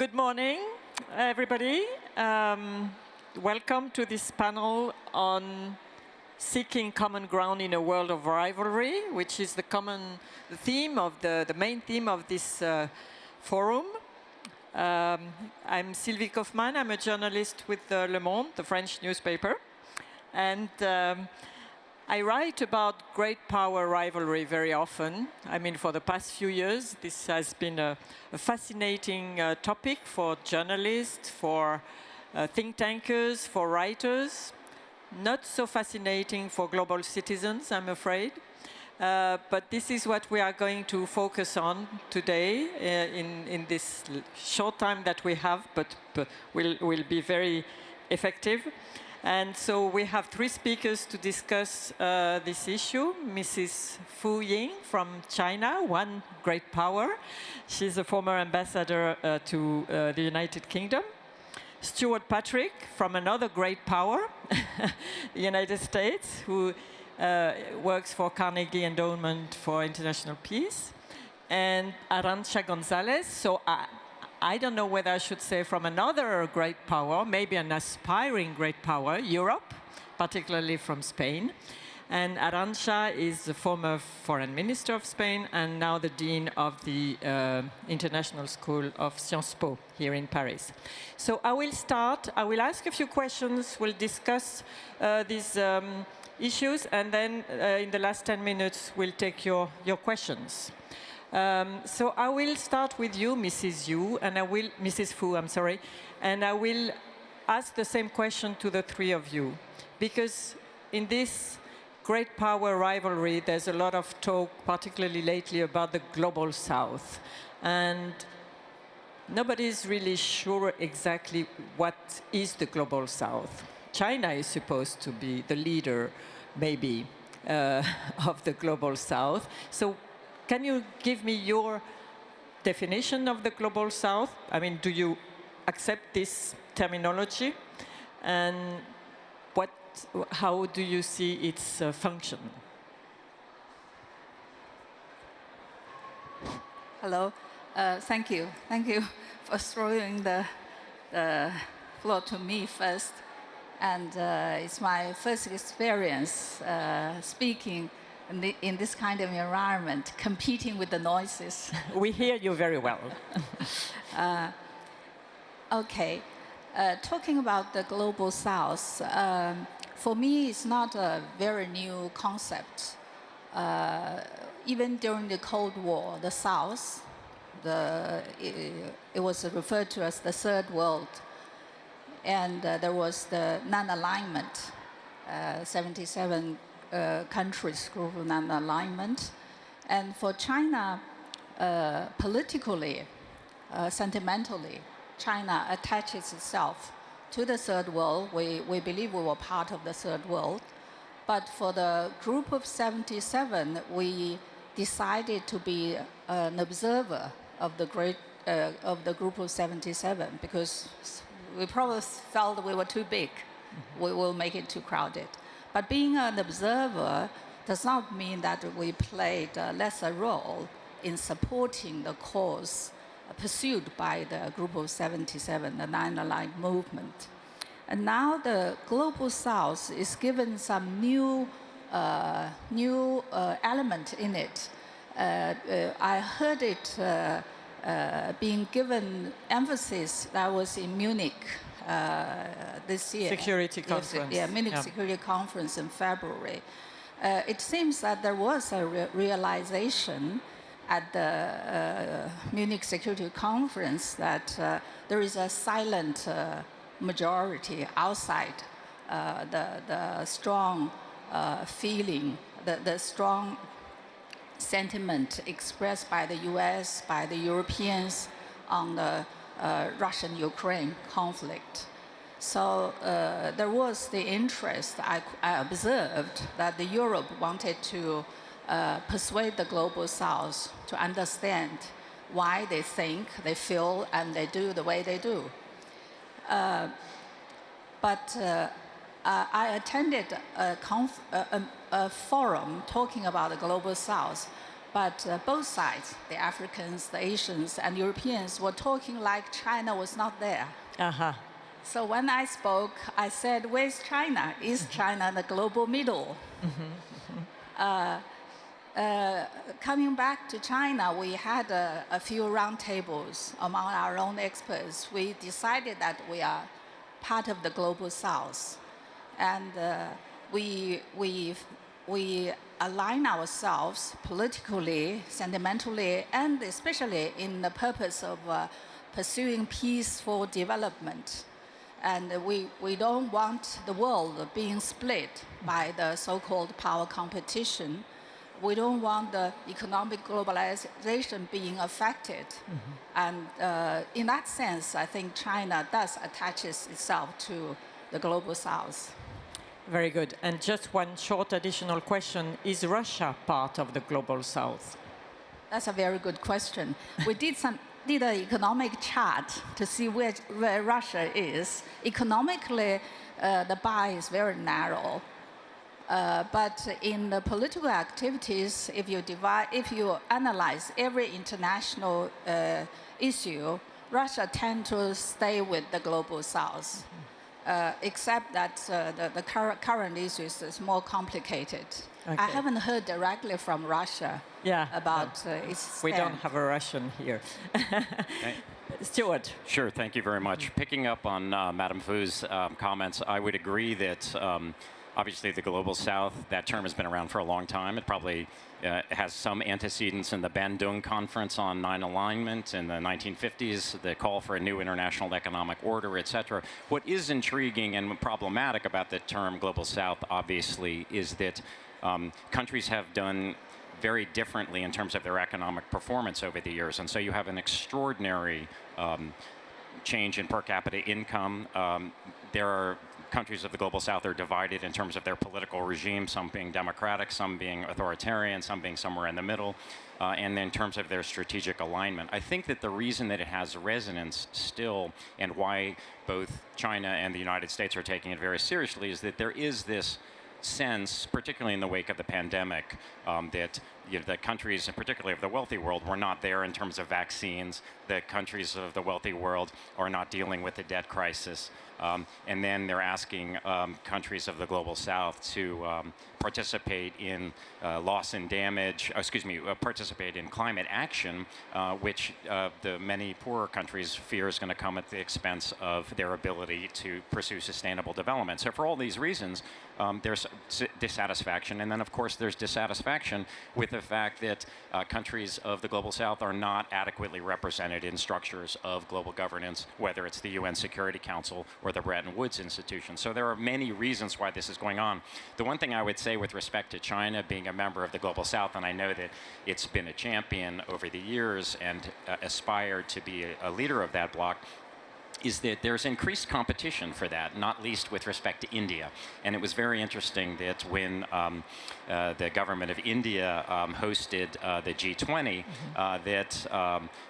Good morning, everybody. Welcome to this panel on seeking common ground in a world of rivalry, which is the theme of the main theme of this forum. I'm Sylvie Kaufmann. I'm a journalist with Le Monde, the French newspaper, and I write about great power rivalry very often. I mean, for the past few years, this has been a fascinating topic for journalists, for think tankers, for writers. Not so fascinating for global citizens, I'm afraid. But this is what we are going to focus on today in this short time that we have, but will be very effective. And so we have three speakers to discuss this issue. Mrs. Fu Ying from China, one great power. She's a former ambassador to the United Kingdom. Stuart Patrick from another great power, the United States, who works for Carnegie Endowment for International Peace. And Arantxa González, so I don't know whether I should say from another great power, maybe an aspiring great power, Europe, particularly from Spain. And Arantxa is the former foreign minister of Spain and now the dean of the International School of Sciences Po here in Paris. So I will start. I will ask a few questions. We'll discuss these issues, and then in the last 10 minutes, we'll take your questions. So I will start with you, Mrs. Fu, I'm sorry, and I will ask the same question to the three of you, because in this great power rivalry, there's a lot of talk, particularly lately, about the global south, and nobody's really sure exactly what is the global south. China is supposed to be the leader, maybe, of the global south. So can you give me your definition of the global south? I mean, do you accept this terminology? And how do you see its function? Hello. Thank you. Thank you for throwing the floor to me first. And it's my first experience speaking in this kind of environment, competing with the noises. We hear you very well. Okay. Talking about the global south, for me, it's not a very new concept. Even during the Cold War, the South, it was referred to as the Third World. And there was the non-alignment, 77 countries group of non-alignment. And for China, politically, sentimentally, China attaches itself to the Third World. We believe we were part of the Third World. But for the group of 77, we decided to be an observer of the group of 77 because we probably felt we were too big. We will make it too crowded. But being an observer does not mean that we played a lesser role in supporting the cause pursued by the group of 77, the non-aligned movement. And now the global south is given some new element in it. I heard it being given emphasis that was in Munich this year. Security conference. Yeah, Munich Security Conference in February. It seems that there was a realization at the Munich Security Conference that there is a silent majority outside the strong feeling, the strong sentiment expressed by the US, by the Europeans on the Russian-Ukraine conflict. So there was the interest. I observed that Europe wanted to persuade the global south to understand why they think, they feel, and they do the way they do. But I attended a forum talking about the global south But both sides, the Africans, the Asians, and Europeans, were talking like China was not there. Uh-huh. So when I spoke, I said, where's China? Is China the global middle? Coming back to China, we had a few roundtables among our own experts. We decided that we are part of the global south. And we align ourselves politically, sentimentally, and especially in the purpose of pursuing peaceful development. And we don't want the world being split by the so-called power competition. We don't want the economic globalization being affected. And in that sense, I think China does attaches itself to the global south. Very good. And just one short additional question. Is Russia part of the global south? That's a very good question. We did an economic chart to see where Russia is. Economically, the bar is very narrow. But in the political activities, if you analyze every international issue, Russia tends to stay with the global south. Except that the current issues is more complicated. Okay. I haven't heard directly from Russia about its stand. We don't have a Russian here. Stuart. Sure, thank you very much. Picking up on Madame Fu's comments, I would agree that obviously the global south, that term has been around for a long time. It probably has some antecedents in the Bandung Conference on Non-Alignment in the 1950s, the call for a new international economic order, et cetera. What is intriguing and problematic about the term global south, obviously, is that countries have done very differently in terms of their economic performance over the years. And so you have an extraordinary change in per capita income. There are countries of the global south are divided in terms of their political regime, some being democratic, some being authoritarian, some being somewhere in the middle, and in terms of their strategic alignment. I think that the reason that it has resonance still, and why both China and the United States are taking it very seriously, is that there is this sense, particularly in the wake of the pandemic, that the countries, and particularly of the wealthy world, were not there in terms of vaccines. The countries of the wealthy world are not dealing with the debt crisis. And then they're asking countries of the global south to participate in loss and damage, participate in climate action, which the many poorer countries fear is going to come at the expense of their ability to pursue sustainable development. So for all these reasons, there's dissatisfaction. And then, of course, there's dissatisfaction with the fact that countries of the global south are not adequately represented in structures of global governance, whether it's the UN Security Council or the Bretton Woods Institution. So there are many reasons why this is going on. The one thing I would say with respect to China being a member of the global south, and I know that it's been a champion over the years and aspired to be a leader of that bloc, is that there's increased competition for that, not least with respect to India. And it was very interesting that when the government of India hosted the G20, that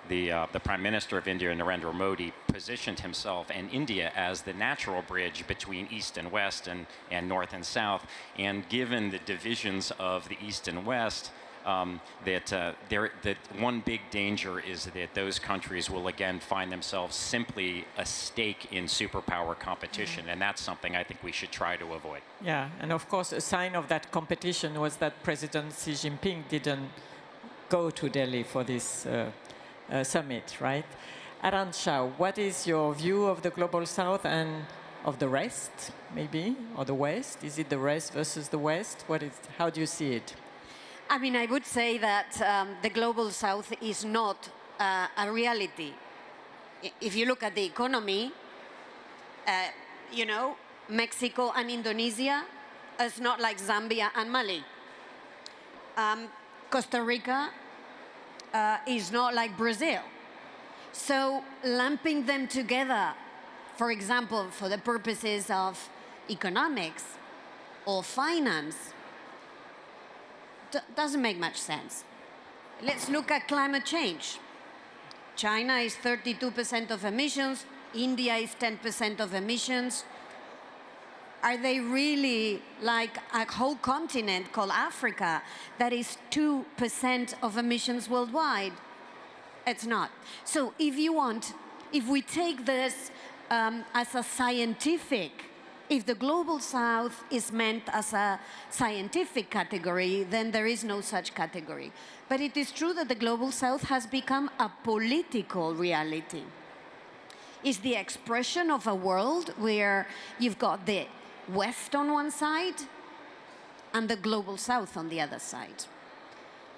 the Prime Minister of India, Narendra Modi, positioned himself and India as the natural bridge between East and West and North and South. And given the divisions of the East and West, that one big danger is that those countries will again find themselves simply a stake in superpower competition, and that's something I think we should try to avoid. Yeah, and of course a sign of that competition was that President Xi Jinping didn't go to Delhi for this summit, right? Arantxa, what is your view of the global south and of the rest, maybe, or the West? Is it the rest versus the West? How do you see it? I mean, I would say that the global south is not a reality. If you look at the economy, Mexico and Indonesia is not like Zambia and Mali. Costa Rica is not like Brazil. So lumping them together, for example, for the purposes of economics or finance, doesn't make much sense. Let's look at climate change. China is 32% of emissions, India is 10% of emissions. Are they really like a whole continent called Africa that is 2% of emissions worldwide? It's not. So if we take this as a scientific, if the global south is meant as a scientific category, then there is no such category. But it is true that the global south has become a political reality. It's the expression of a world where you've got the West on one side and the global south on the other side.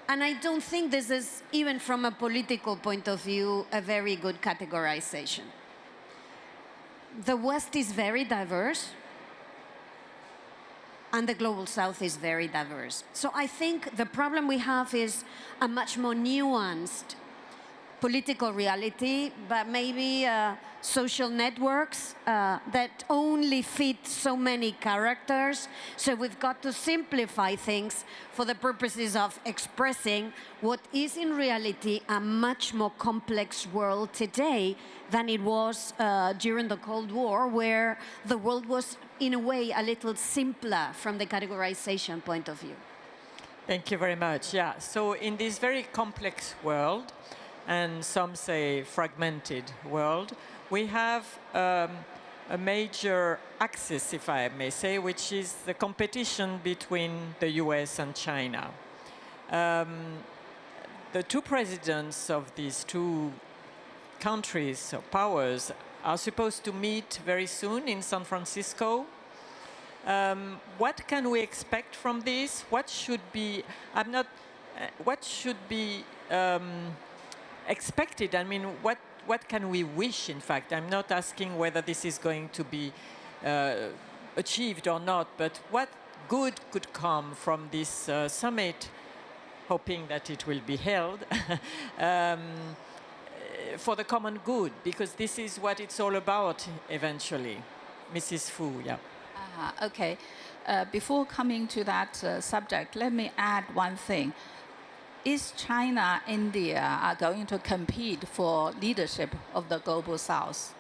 And I don't think this is, even from a political point of view, a very good categorization. The West is very diverse, and the global south is very diverse. So I think the problem we have is a much more nuanced political reality, but maybe social networks that only fit so many characters. So we've got to simplify things for the purposes of expressing what is in reality a much more complex world today than it was during the Cold War, where the world was, in a way, a little simpler from the categorization point of view. Thank you very much. Yeah, so in this very complex world, and some say fragmented world, we have a major axis, if I may say, which is the competition between the US and China. The two presidents of these two countries or powers are supposed to meet very soon in San Francisco. What can we expect from this? What should be, what should be expected? I mean, what can we wish, in fact? I'm not asking whether this is going to be achieved or not, but what good could come from this summit, hoping that it will be held, for the common good, because this is what it's all about eventually. Mrs. Fu, yeah. Okay. Before coming to that subject, let me add one thing. Is China, India are going to compete for leadership of the global south?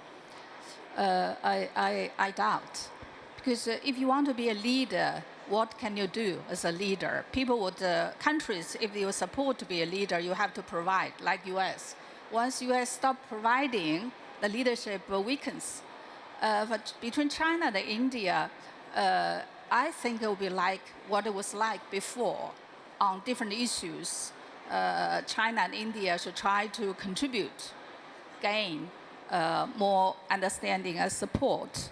I doubt. Because if you want to be a leader, what can you do as a leader? People would, countries, if you support to be a leader, you have to provide, like US. Once US stop providing, the leadership weakens. But between China and India, I think it will be like what it was like before. On different issues, China and India should try to contribute, gain more understanding and support.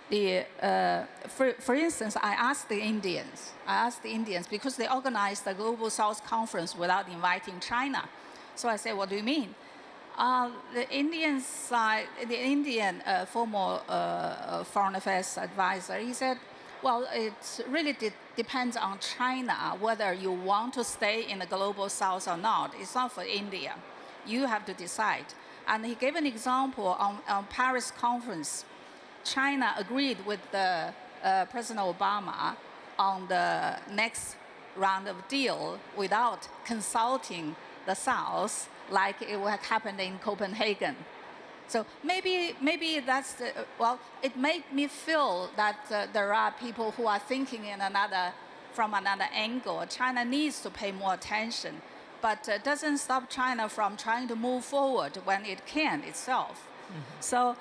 For instance, I asked the Indians because they organized the Global South Conference without inviting China. So I said, what do you mean? The Indian side, the Indian former foreign affairs advisor, he said, well, it really depends on China whether you want to stay in the global south or not. It's not for India. You have to decide. And he gave an example on Paris conference. China agreed with the President Obama on the next round of deal without consulting the South, like it had happened in Copenhagen. So maybe that's the, well, it made me feel that there are people who are thinking from another angle. China needs to pay more attention, but doesn't stop China from trying to move forward when it can itself. Mm-hmm. So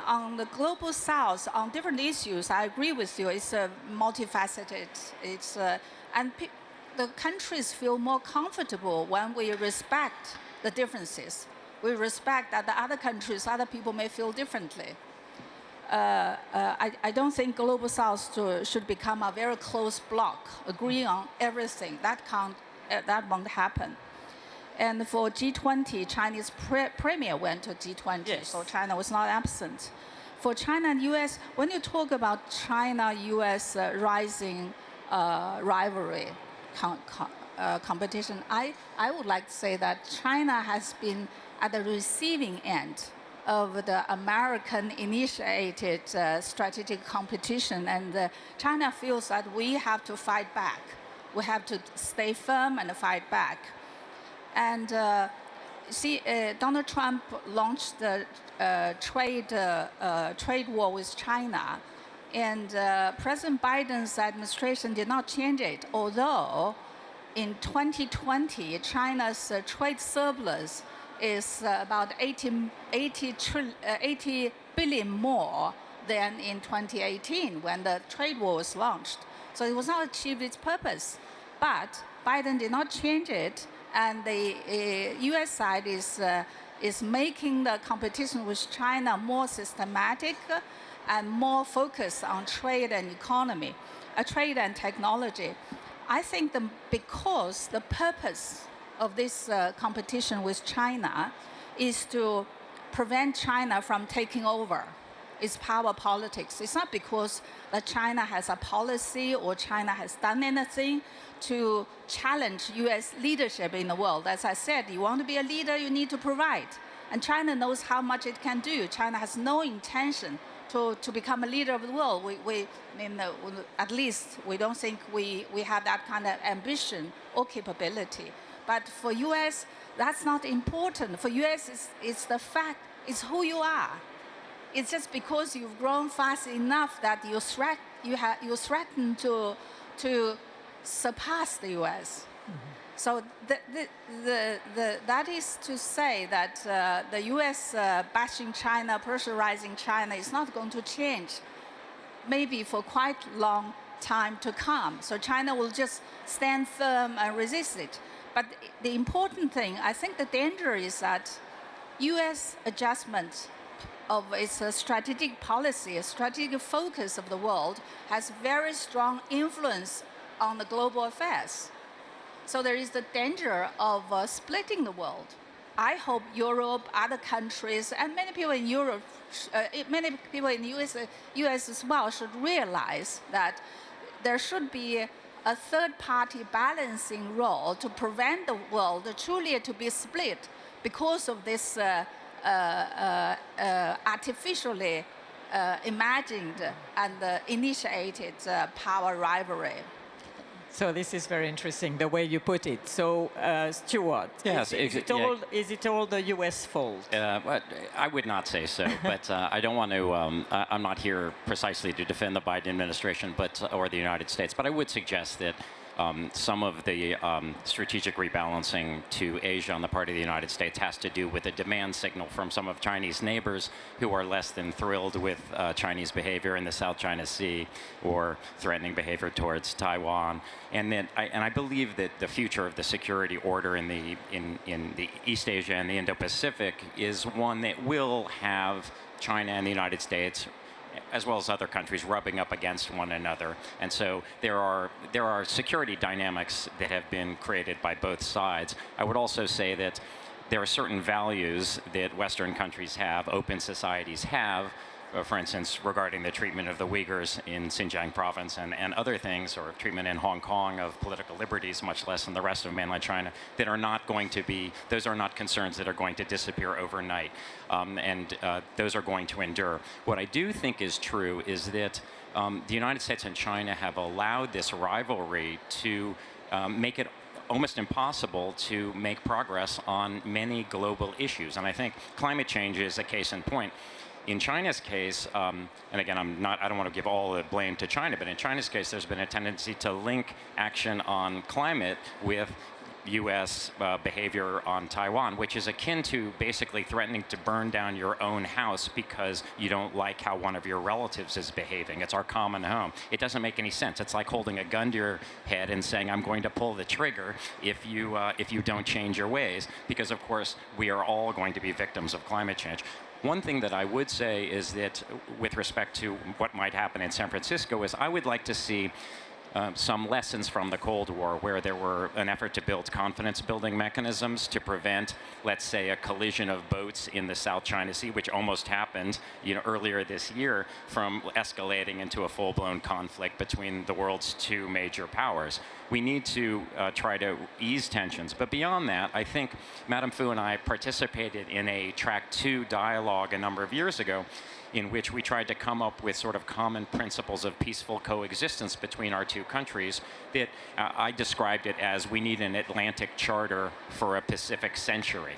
on the global south, on different issues, I agree with you. It's multifaceted. It's the countries feel more comfortable when we respect the differences. We respect that the other countries, other people may feel differently. I don't think global south should become a very close bloc, agreeing on everything. That won't happen. And for G20, Chinese premier went to G20, yes. So China was not absent. For China and US, when you talk about China-US rising rivalry, competition, I would like to say that China has been at the receiving end of the American-initiated strategic competition, and China feels that we have to fight back. We have to stay firm and fight back. And Donald Trump launched the trade war with China And President Biden's administration did not change it, although in 2020, China's trade surplus is about 80 billion more than in 2018 when the trade war was launched. So it was not achieved its purpose. But Biden did not change it, and the US side is making the competition with China more systematic and more focused on trade and economy, trade and technology. I think because the purpose of this competition with China is to prevent China from taking over its power politics. It's not because that China has a policy or China has done anything to challenge US leadership in the world. As I said, you want to be a leader, you need to provide. And China knows how much it can do. China has no intention to become a leader of the world. At least we don't think we have that kind of ambition or capability. But for US, that's not important. For US, it's the fact, it's who you are. It's just because you've grown fast enough that you threaten to surpass the US. Mm-hmm. So that is to say that the US bashing China, pressurizing China is not going to change, maybe for quite a long time to come. So China will just stand firm and resist it. But the important thing, I think the danger is that US adjustment of its strategic policy, a strategic focus of the world, has very strong influence on the global affairs. So there is the danger of splitting the world. I hope Europe, other countries, and many people in Europe, many people in the US as well, should realize that there should be a third-party balancing role to prevent the world truly to be split because of this artificially imagined and initiated power rivalry. So this is very interesting, the way you put it. So, Stuart, yes, is it all the US fault? I would not say so, but I don't want to, I'm not here precisely to defend the Biden administration or the United States, but I would suggest that some of the strategic rebalancing to Asia on the part of the United States has to do with a demand signal from some of Chinese neighbors who are less than thrilled with Chinese behavior in the South China Sea or threatening behavior towards Taiwan. And I believe that the future of the security order in the East Asia and the Indo-Pacific is one that will have China and the United States, as well as other countries, rubbing up against one another. And so there are security dynamics that have been created by both sides. I would also say that there are certain values that Western countries have, open societies have, for instance, regarding the treatment of the Uyghurs in Xinjiang province and other things, or treatment in Hong Kong of political liberties, much less in the rest of mainland China, that are not going to be, those are not concerns that are going to disappear overnight. Those are going to endure. What I do think is true is that the United States and China have allowed this rivalry to make it almost impossible to make progress on many global issues. And I think climate change is a case in point. In China's case, and again, I don't want to give all the blame to China, but in China's case, there's been a tendency to link action on climate with US behavior on Taiwan, which is akin to basically threatening to burn down your own house because you don't like how one of your relatives is behaving. It's our common home. It doesn't make any sense. It's like holding a gun to your head and saying, I'm going to pull the trigger if you don't change your ways, because of course we are all going to be victims of climate change. One thing that I would say is that with respect to what might happen in San Francisco is I would like to see some lessons from the Cold War, where there were an effort to build confidence-building mechanisms to prevent, let's say, a collision of boats in the South China Sea, which almost happened, earlier this year, from escalating into a full-blown conflict between the world's two major powers. We need to try to ease tensions. But beyond that, I think Madame Fu and I participated in a Track 2 dialogue a number of years ago, in which we tried to come up with sort of common principles of peaceful coexistence between our two countries that I described it as we need an Atlantic charter for a Pacific century.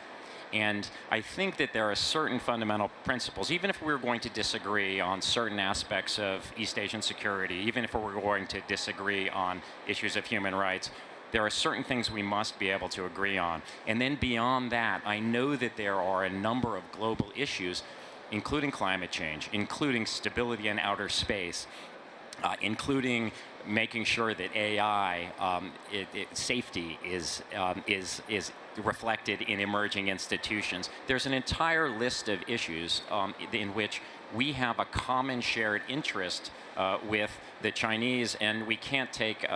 And I think that there are certain fundamental principles, even if we were going to disagree on certain aspects of East Asian security, even if we were going to disagree on issues of human rights, there are certain things we must be able to agree on. And then beyond that, I know that there are a number of global issues, including climate change, including stability in outer space, including making sure that AI safety is reflected in emerging institutions. There's an entire list of issues in which we have a common shared interest with the Chinese, and we can't take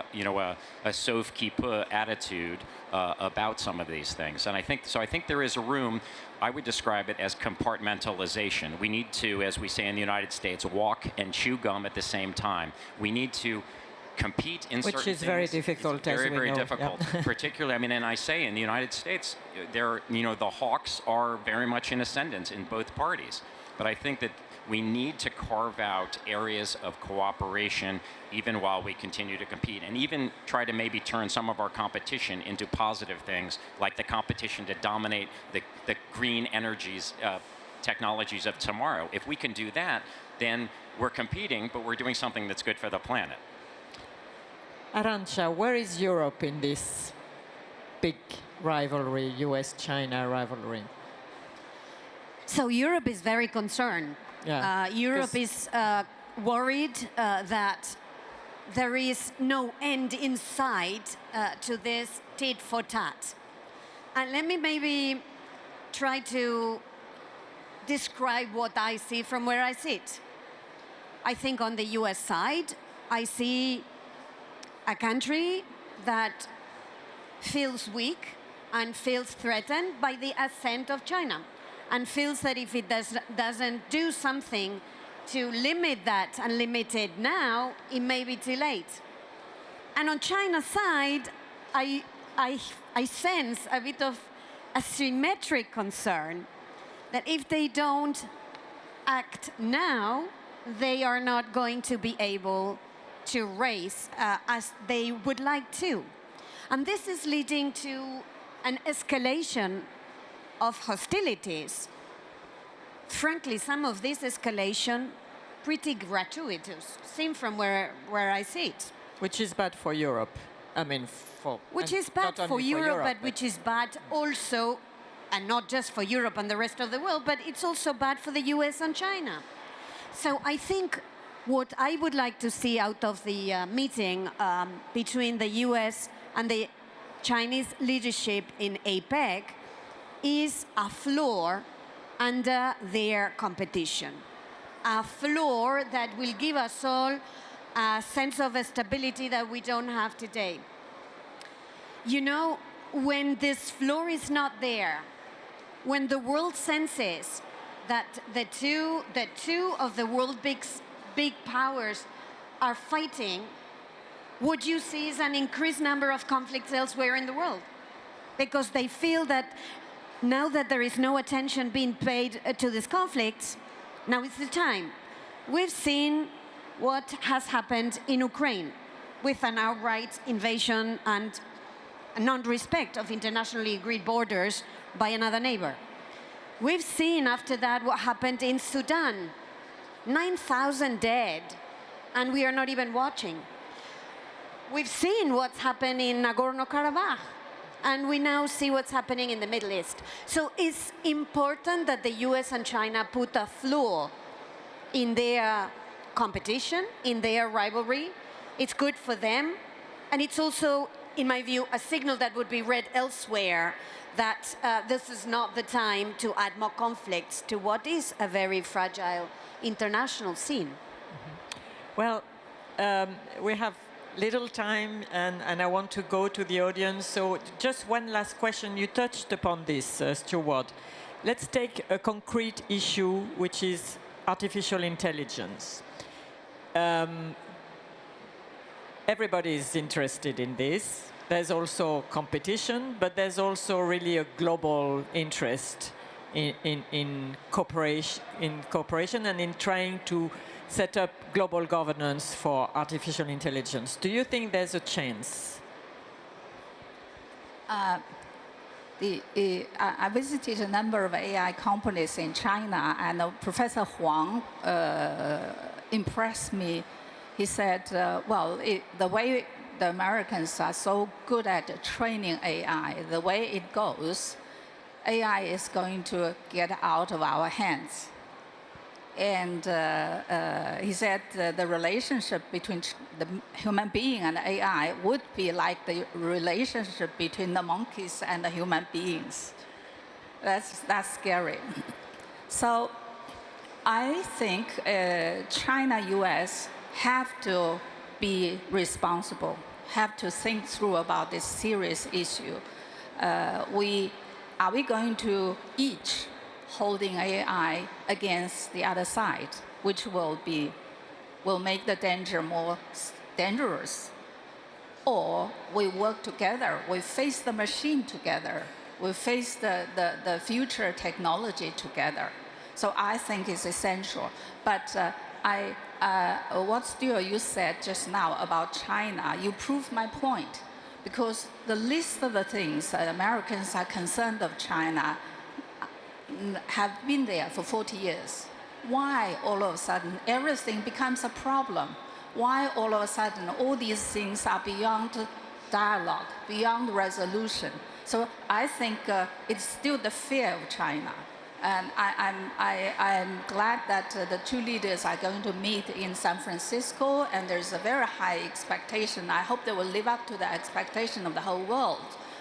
a sauve qui peut attitude about some of these things. And I think there is a room. I would describe it as compartmentalization. We need to, as we say in the United States, walk and chew gum at the same time. We need to compete in certain things. Which is very difficult, as we know. Very, very difficult. Yeah. Particularly, I mean, and I say in the United States, the hawks are very much in ascendance in both parties. But I think that we need to carve out areas of cooperation even while we continue to compete, and even try to maybe turn some of our competition into positive things, like the competition to dominate the green energies, technologies of tomorrow. If we can do that, then we're competing, but we're doing something that's good for the planet. Arantxa, where is Europe in this big rivalry, US-China rivalry? So Europe is very concerned. Yeah. Europe is worried that there is no end in sight to this tit for tat. And let me maybe try to describe what I see from where I sit. I think on the US side, I see a country that feels weak and feels threatened by the ascent of China, and feels that if it doesn't do something to limit that and limit it now, it may be too late. And on China's side, I sense a bit of a symmetric concern that if they don't act now, they are not going to be able to race as they would like to. And this is leading to an escalation of hostilities. Frankly, some of this escalation pretty gratuitous, seen from where I sit. Which is bad for Europe. I mean, which is bad for Europe, but which is bad also, and not just for Europe and the rest of the world, but it's also bad for the US and China. So I think what I would like to see out of the meeting between the US and the Chinese leadership in APEC is a floor under their competition. A floor that will give us all a sense of stability that we don't have today. You know, when this floor is not there, when the world senses that the two of the world's big powers are fighting, what you see is an increased number of conflicts elsewhere in the world. Because they feel that now that there is no attention being paid to these conflicts, now is the time. We've seen what has happened in Ukraine with an outright invasion and a non-respect of internationally agreed borders by another neighbor. We've seen after that what happened in Sudan. 9,000 dead, and we are not even watching. We've seen what's happened in Nagorno-Karabakh, and we now see what's happening in the Middle East. So it's important that the US and China put a floor in their competition, in their rivalry. It's good for them, and it's also, in my view, a signal that would be read elsewhere that this is not the time to add more conflicts to what is a very fragile international scene. Mm-hmm. Well, we have little time, and I want to go to the audience. So just one last question. You touched upon this, Stuart. Let's take a concrete issue, which is artificial intelligence. Everybody is interested in this. There's also competition, but there's also really a global interest in cooperation and in trying to set up global governance for artificial intelligence. Do you think there's a chance? I visited a number of AI companies in China, and Professor Huang impressed me. He said, the way the Americans are so good at training AI, the way it goes, AI is going to get out of our hands. And he said the relationship between the human being and AI would be like the relationship between the monkeys and the human beings. That's scary. So I think China, US have to be responsible, have to think through about this serious issue. Are we going to each holding AI against the other side, which will make the danger more dangerous? Or we work together, we face the machine together, we face the future technology together. So I think it's essential. But what Stuart you said just now about China, you proved my point. Because the list of the things that Americans are concerned of China have been there for 40 years. Why all of a sudden everything becomes a problem? Why all of a sudden all these things are beyond dialogue, beyond resolution? So I think it's still the fear of China. And I'm glad that the two leaders are going to meet in San Francisco, and there's a very high expectation. I hope they will live up to the expectation of the whole world.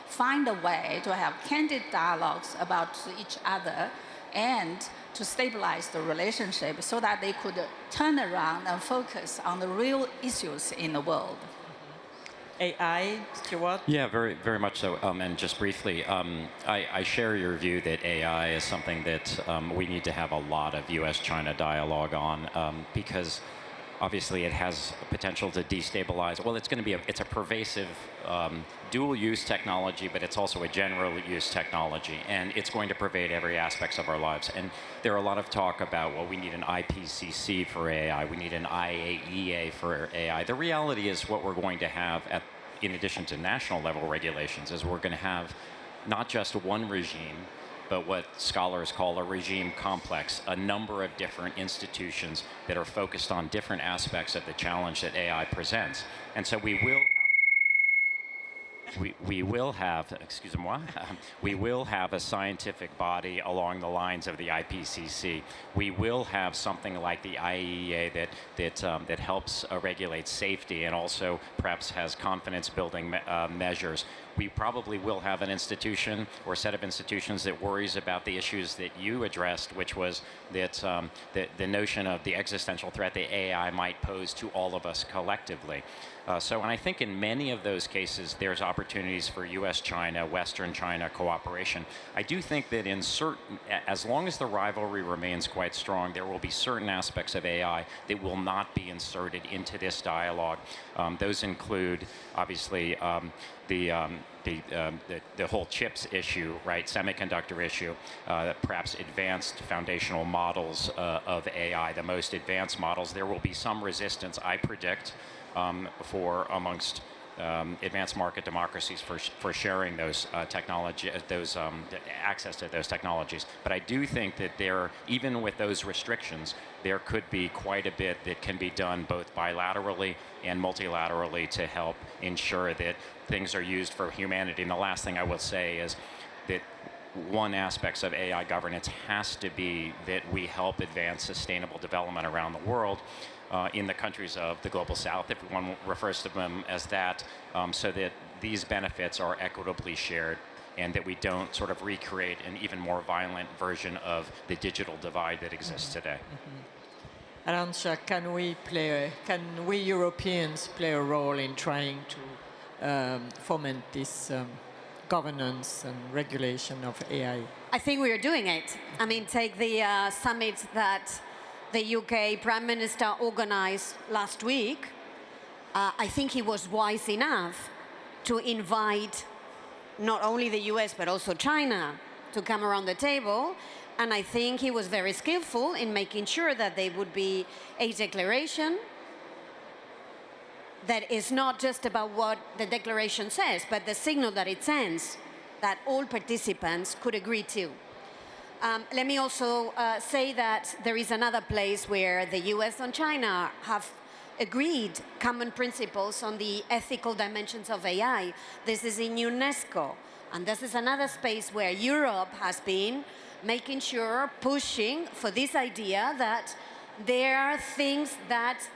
Find a way to have candid dialogues about each other and to stabilize the relationship so that they could turn around and focus on the real issues in the world. AI, Stuart? Yeah, very, very much so. And just briefly, I share your view that AI is something that we need to have a lot of U.S.-China dialogue on because obviously it has potential to destabilize. Well, it's a pervasive dual-use technology, but it's also a general-use technology, and it's going to pervade every aspect of our lives. And there are a lot of talk about, well, we need an IPCC for AI, we need an IAEA for AI. The reality is what we're going to have, in addition to national-level regulations, is we're going to have not just one regime, but what scholars call a regime complex, a number of different institutions that are focused on different aspects of the challenge that AI presents. And so we will have, excusez-moi, we will have a scientific body along the lines of the IPCC. We will have something like the IAEA that helps regulate safety and also perhaps has confidence-building measures. We probably will have an institution or a set of institutions that worries about the issues that you addressed, which was that the notion of the existential threat that AI might pose to all of us collectively. And I think in many of those cases, there's opportunities for U.S.-China, Western China cooperation. I do think that as long as the rivalry remains quite strong, there will be certain aspects of AI that will not be inserted into this dialogue. Those include, obviously, the whole chips issue, right? Semiconductor issue, perhaps advanced foundational models of AI, the most advanced models. There will be some resistance, I predict, amongst advanced market democracies for sharing those access to those technologies. But I do think that even with those restrictions, there could be quite a bit that can be done both bilaterally and multilaterally to help ensure that things are used for humanity. And the last thing I will say is that one aspect of AI governance has to be that we help advance sustainable development around the world. In the countries of the Global South, if one refers to them as that, so that these benefits are equitably shared and that we don't sort of recreate an even more violent version of the digital divide that exists today. Arantxa, can we Europeans play a role in trying to foment this governance and regulation of AI? I think we are doing it. I mean, take the summit that the UK Prime Minister organized last week. I think he was wise enough to invite not only the US but also China to come around the table. And I think he was very skillful in making sure that there would be a declaration that is not just about what the declaration says, but the signal that it sends that all participants could agree to. Let me also say that there is another place where the US and China have agreed common principles on the ethical dimensions of AI. This is in UNESCO. And this is another space where Europe has been making sure, pushing for this idea that there are things that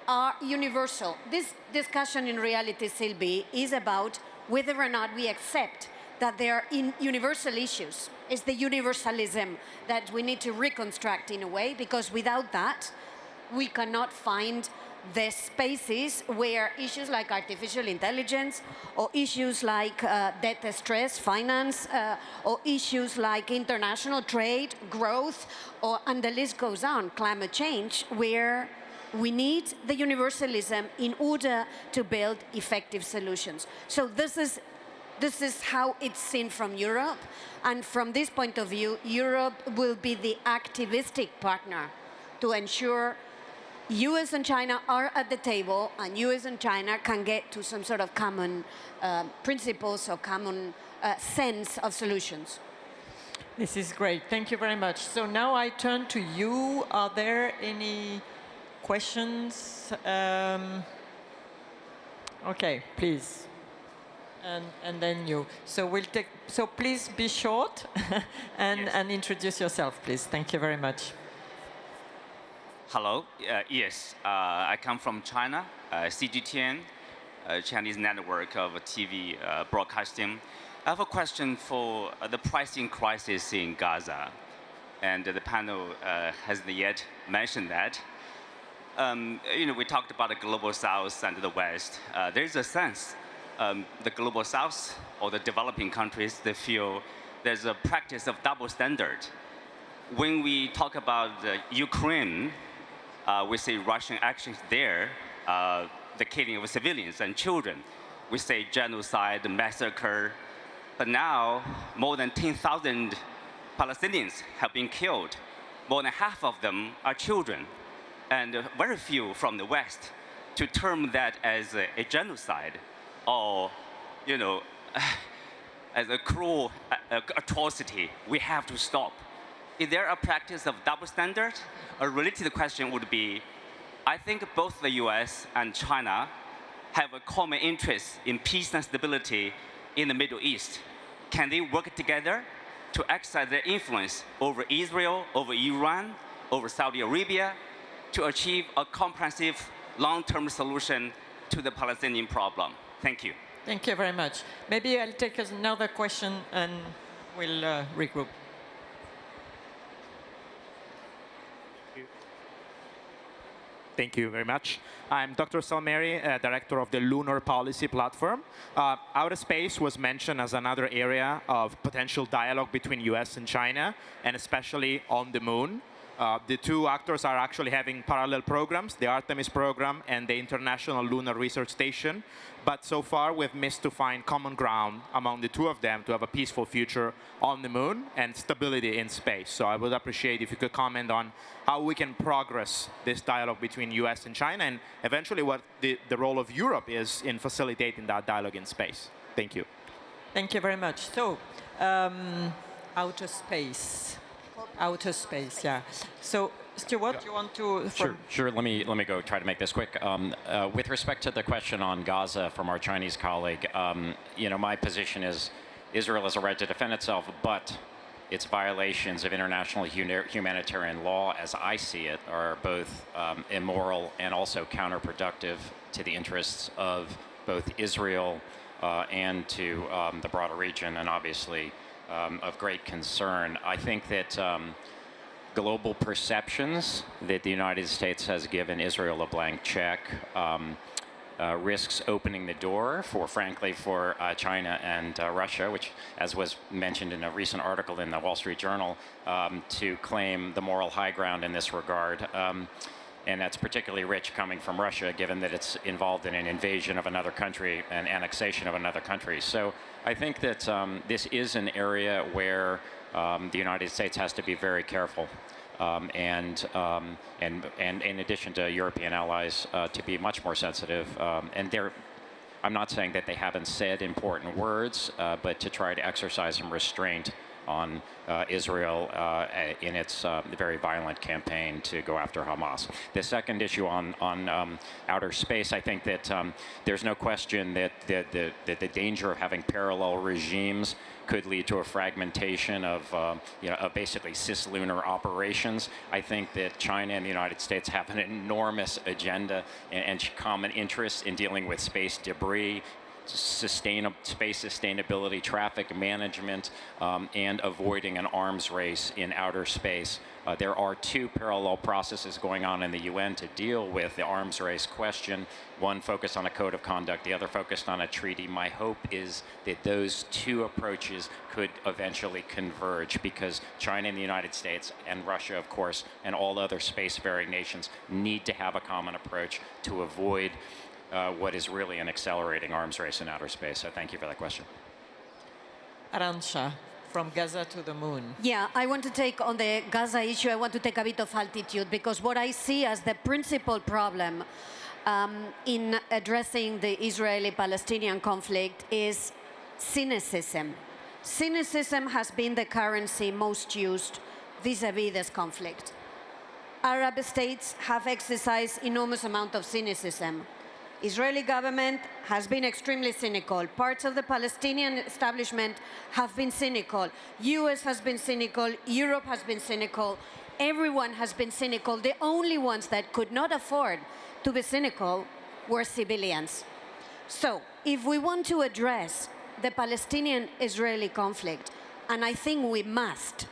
are universal. This discussion in reality, Sylvie, is about whether or not we accept that there are universal issues. It's the universalism that we need to reconstruct in a way, because without that, we cannot find the spaces where issues like artificial intelligence, or issues like debt stress, finance, or issues like international trade, growth, and the list goes on, climate change, where we need the universalism in order to build effective solutions. So this is how it's seen from Europe. And from this point of view, Europe will be the activistic partner to ensure US and China are at the table, and US and China can get to some sort of common principles or common sense of solutions. This is great. Thank you very much. So now I turn to you. Are there any questions? Okay, please. And then you. So we'll take. So please be short and introduce yourself, please. Thank you very much. Hello. Yes, I come from China, CGTN, Chinese network of TV broadcasting. I have a question for the pricing crisis in Gaza, and the panel hasn't yet mentioned that. We talked about the global south and the west. There's a sense the global south or the developing countries, they feel there's a practice of double standard. When we talk about Ukraine, we say Russian actions there, the killing of civilians and children. We say genocide, massacre. But now, more than 10,000 Palestinians have been killed. More than half of them are children. And very few from the West to term that as a genocide or, as a cruel atrocity we have to stop. Is there a practice of double standard? A related question would be, I think both the US and China have a common interest in peace and stability in the Middle East. Can they work together to exercise their influence over Israel, over Iran, over Saudi Arabia, to achieve a comprehensive long-term solution to the Palestinian problem? Thank you. Thank you very much. Maybe I'll take another question and we'll regroup. Thank you very much. I'm Dr. Salmeri, director of the Lunar Policy Platform. Outer space was mentioned as another area of potential dialogue between US and China, and especially on the moon. The two actors are actually having parallel programs, the Artemis program and the International Lunar Research Station. But so far, we've missed to find common ground among the two of them to have a peaceful future on the moon and stability in space. So I would appreciate if you could comment on how we can progress this dialogue between US and China, and eventually what the role of Europe is in facilitating that dialogue in space. Thank you. Thank you very much. So, outer space. Outer space, yeah. So, Stuart, you want to? Sure. Let me go try to make this quick. With respect to the question on Gaza from our Chinese colleague, my position is Israel has a right to defend itself, but its violations of international humanitarian law, as I see it, are both immoral and also counterproductive to the interests of both Israel and to the broader region, and obviously of great concern. I think that global perceptions that the United States has given Israel a blank check risks opening the door for, frankly, for China and Russia, which, as was mentioned in a recent article in the Wall Street Journal, to claim the moral high ground in this regard. And that's particularly rich coming from Russia, given that it's involved in an invasion of another country, an annexation of another country. So I think that this is an area where the United States has to be very careful. And in addition to European allies, to be much more sensitive. And I'm not saying that they haven't said important words, but to try to exercise some restraint on Israel in its very violent campaign to go after Hamas. The second issue on outer space, I think that there's no question that the danger of having parallel regimes could lead to a fragmentation of, of basically cislunar operations. I think that China and the United States have an enormous agenda and common interests in dealing with space debris, space sustainability, traffic management, and avoiding an arms race in outer space. There are two parallel processes going on in the UN to deal with the arms race question. One focused on a code of conduct, the other focused on a treaty. My hope is that those two approaches could eventually converge, because China and the United States, and Russia, of course, and all other spacefaring nations need to have a common approach to avoid what is really an accelerating arms race in outer space. So thank you for that question. Arantxa, from Gaza to the moon. Yeah, I want to take on the Gaza issue, I want to take a bit of altitude, because what I see as the principal problem in addressing the Israeli-Palestinian conflict is cynicism. Cynicism has been the currency most used vis-à-vis this conflict. Arab states have exercised enormous amount of cynicism. Israeli government has been extremely cynical. Parts of the Palestinian establishment have been cynical. US has been cynical. Europe has been cynical. Everyone has been cynical. The only ones that could not afford to be cynical were civilians. So, if we want to address the Palestinian-Israeli conflict, and I think we must,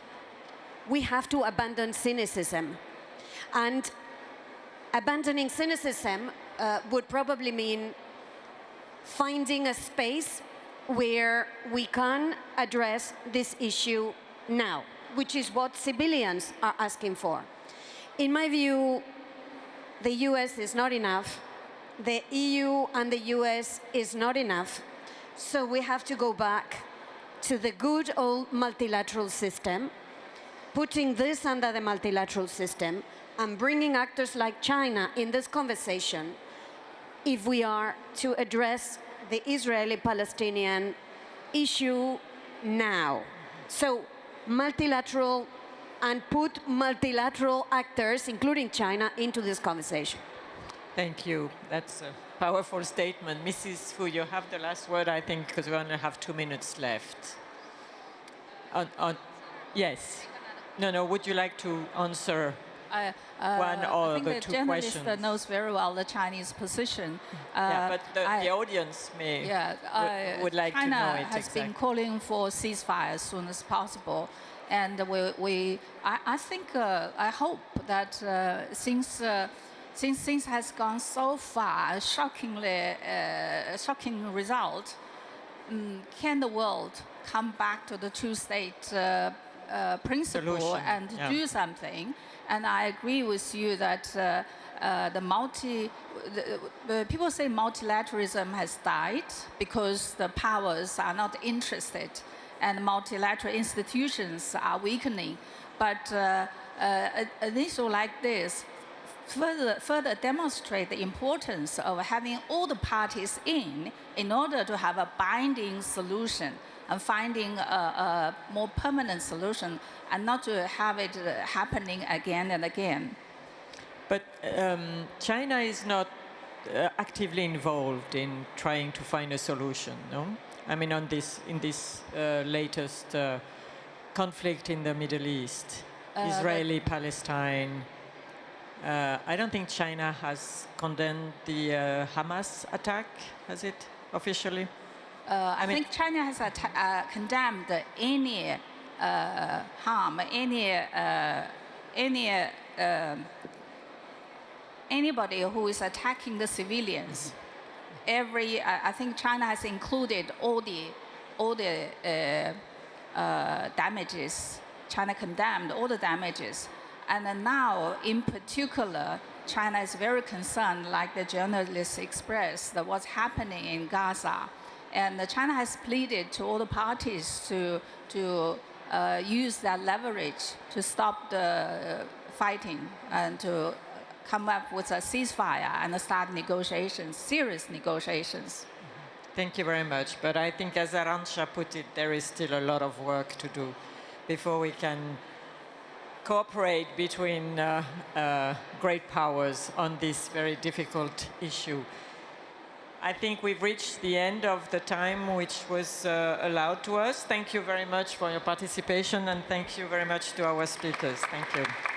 we have to abandon cynicism. And abandoning cynicism would probably mean finding a space where we can address this issue now, which is what civilians are asking for. In my view, the US is not enough. The EU and the US is not enough. So we have to go back to the good old multilateral system, putting this under the multilateral system, and bringing actors like China in this conversation if we are to address the Israeli-Palestinian issue now. So multilateral, and put multilateral actors, including China, into this conversation. Thank you. That's a powerful statement. Mrs. Fu, you have the last word, I think, because we only have 2 minutes left. Yes. No, would you like to answer one or the two questions? I think the journalist knows very well the Chinese position. Yeah, but the audience would like to know it. China has been calling for ceasefire as soon as possible. And I think, I hope that since things has gone so far, shocking result, can the world come back to the two-state principle solution, and do something? And I agree with you that people say multilateralism has died because the powers are not interested and multilateral institutions are weakening. But an issue like this further demonstrate the importance of having all the parties in order to have a binding solution and finding a more permanent solution, and not to have it happening again and again. But China is not actively involved in trying to find a solution, no? I mean, in this latest conflict in the Middle East, Israeli-Palestine. I don't think China has condemned the Hamas attack, has it, officially? I think China has condemned any harm, anybody who is attacking the civilians. I think China has included all the damages. China condemned all the damages. And now, in particular, China is very concerned, like the journalists expressed, that what's happening in Gaza. And China has pleaded to all the parties to use that leverage to stop the fighting and to come up with a ceasefire and start negotiations, serious negotiations. Thank you very much. But I think, as Arantxa put it, there is still a lot of work to do before we can cooperate between great powers on this very difficult issue. I think we've reached the end of the time which was allowed to us. Thank you very much for your participation, and thank you very much to our speakers. Thank you.